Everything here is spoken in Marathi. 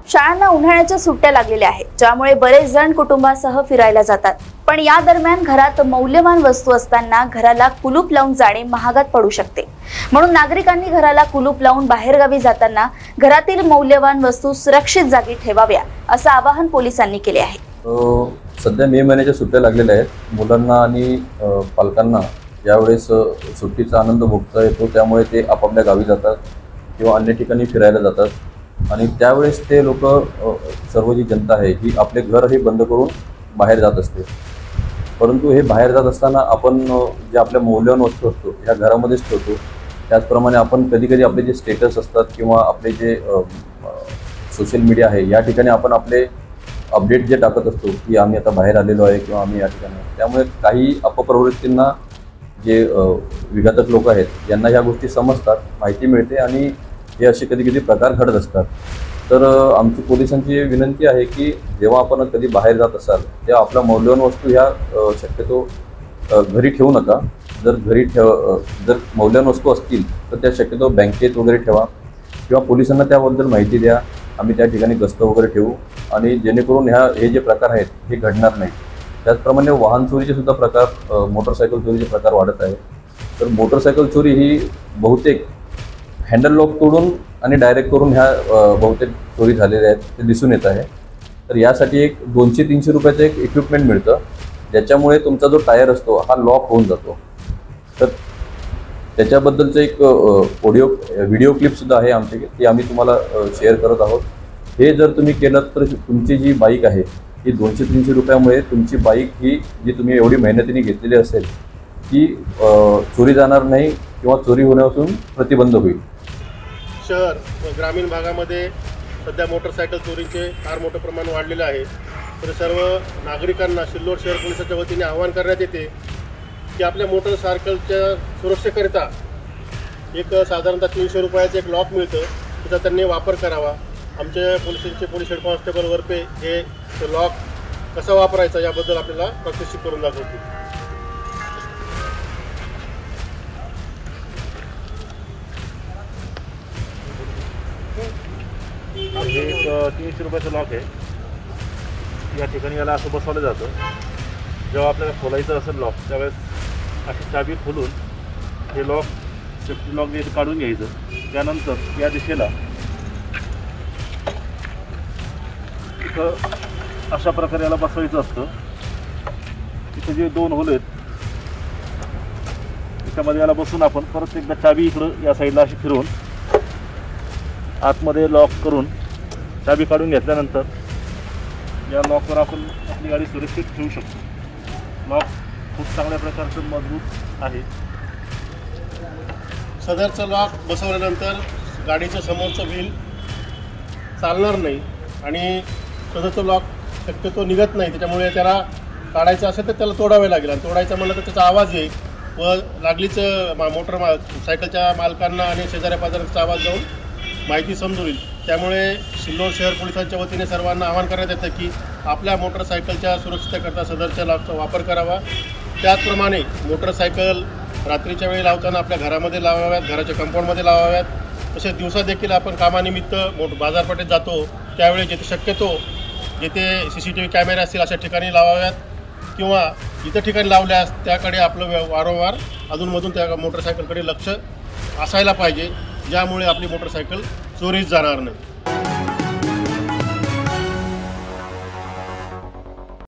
शाळांना उन्हाळ्याच्या सुट्ट्या लागलेल्या आहेत, ज्यामुळे बरेच जण कुटुंबासह फिरायला जातात। पण या दरम्यान घरात मौल्यवान वस्तू असताना घराला कुलूप लावून जाणे महागात पडू शकते। म्हणून नागरिकांनी घराला कुलूप लावून बाहेरगावी जाताना घरातील मौल्यवान वस्तू सुरक्षित जागी ठेवाव्या, असं आवाहन पोलिसांनी केले आहे। सध्या मे महिन्याच्या सुट्ट्या लागलेल्या आहेत। मुलांना आणि पालकांना यावेळेस सुट्टीचा आनंद भोगता येतो, त्यामुळे ते आपापल्या गावी जातात किंवा अन्य ठिकाणी फिरायला जातात आणि त्यावेळेस ते लोक सर्व जी जनता आहे ही आपले घर हे बंद करून बाहेर जात असते। परंतु हे बाहेर जात असताना आपण जे आपल्या मौल्यवान वस्तू असतो ह्या घरामध्येच ठेवतो। त्याचप्रमाणे आपण कधी कधी आपले जे स्टेटस असतात किंवा आपले जे सोशल मीडिया आहे या ठिकाणी आपण आपले अपडेट जे टाकत असतो की आम्ही आता बाहेर आलेलो आहे किंवा आम्ही या ठिकाणी, त्यामुळे काही अपप्रवृत्तींना जे विघातक लोक आहेत यांना ह्या गोष्टी समजतात, माहिती मिळते आणि हे असे कधी कधी प्रकार घडत असतात। तर आमची पोलिसांची विनंती आहे की जेव्हा आपण कधी बाहेर जात असाल तेव्हा आपल्या मौल्यवान वस्तू ह्या शक्यतो घरी ठेवू नका। जर मौल्यवान वस्तू असतील तर त्या शक्यतो बँकेत वगैरे ठेवा किंवा पोलिसांना त्याबद्दल माहिती द्या। आम्ही त्या ठिकाणी गस्त वगैरे ठेवू आणि जेणेकरून हे जे प्रकार आहेत हे घडणार नाही। त्याचप्रमाणे वाहन चोरीचे सुद्धा प्रकार, मोटरसायकल चोरीचे प्रकार वाढत आहे। तर मोटरसायकल चोरी ही बहुतेक हँडल लॉक तोडून आणि डायरेक्ट करून ह्या बहुतेक चोरी झालेल्या आहेत ते दिसून येत आहे। तर यासाठी एक 200-300 रुपयाचं एक इक्विपमेंट मिळतं, ज्याच्यामुळे तुमचा जो टायर असतो हा लॉक होऊन जातो। तर त्याच्याबद्दलचं एक व्हिडिओ क्लिपसुद्धा आहे आमच्याकडे, ती आम्ही तुम्हाला शेअर करत आहोत। हे जर तुम्ही केलं तर तुमची जी बाईक आहे ही 200-300 रुपयामुळे तुमची बाईक ही जी तुम्ही एवढी मेहनतीने घेतलेली असेल ती चोरी जाणार नाही किंवा चोरी होण्यापासून प्रतिबंध होईल। शहर व ग्रामीण भागामध्ये सध्या मोटरसायकल चोरीचे फार मोठं प्रमाण वाढलेलं आहे। तर सर्व नागरिकांना सिल्लोड शहर पोलिसांच्या वतीने आवाहन करण्यात येते की आपल्या मोटरसायकलच्या सुरक्षेकरिता एक साधारणतः 300 रुपयाचं एक लॉक मिळतं, त्याचा त्यांनी वापर करावा। आमच्या पोलिसांचे पोलीस हेड कॉन्स्टेबल वरपे हे लॉक कसा वापरायचा याबद्दल आपल्याला प्रात्यक्षिक करून दाखवतील। हे एक 300 रुपयाचं लॉक आहे। या ठिकाणी याला असं बसवलं जातं, जेव्हा आपल्याला खोलायचं असेल लॉक त्यावेळेस अशी चाबी खोलून हे लॉक सेफ्टी लॉक काढून घ्यायचं। त्यानंतर या दिशेला इथं अशा प्रकारे याला बसवायचं असतं। इथे जे 2 होल आहेत त्याच्यामध्ये याला बसून आपण परत एकदा चाबी इकडं या साईडला अशी फिरवून आतमध्ये लॉक करून चाबी काढून घेतल्यानंतर या लॉकवर आपण आपली गाडी सुरक्षित ठेवू शकतो। लॉक खूप चांगल्या प्रकारचं मजबूत आहे। सदरचं लॉक बसवल्यानंतर गाडीचं समोरचं व्हील चालणार नाही आणि सदरचं लॉक शक्यतो निघत नाही, त्याच्यामुळे त्याला काढायचं असेल तर त्याला तोडावे लागेल आणि तोडायचं म्हणलं तर त्याचा आवाज येईल व लागलीचं सायकलच्या मालकांना आणि शेजाऱ्या पाजाऱ्यांचा आवाज जाऊन माहिती समजून। त्यामुळे सिल्लोड शहर पोलिसांच्या वतीने सर्वांना आवाहन करण्यात येतं की आपल्या मोटरसायकलच्या सुरक्षिततेकरता सदरच्या लॉकचा वापर करावा। त्याचप्रमाणे मोटरसायकल रात्रीच्या वेळी लावताना आपल्या घरामध्ये लावाव्यात, घराच्या कंपाऊंडमध्ये लावाव्यात। तसेच दिवसा देखील आपण कामानिमित्त बाजारपेठेत जातो त्यावेळी जिथे शक्यतो जिथे CCTV कॅमेरे असतील अशा ठिकाणी लावाव्यात किंवा इतर ठिकाणी लावल्यास त्याकडे आपलं वारंवार अधूनमधून त्या मोटरसायकलकडे लक्ष असायला पाहिजे, ज्यामुळे आपली मोटरसायकल चोरीस जाणार नाही।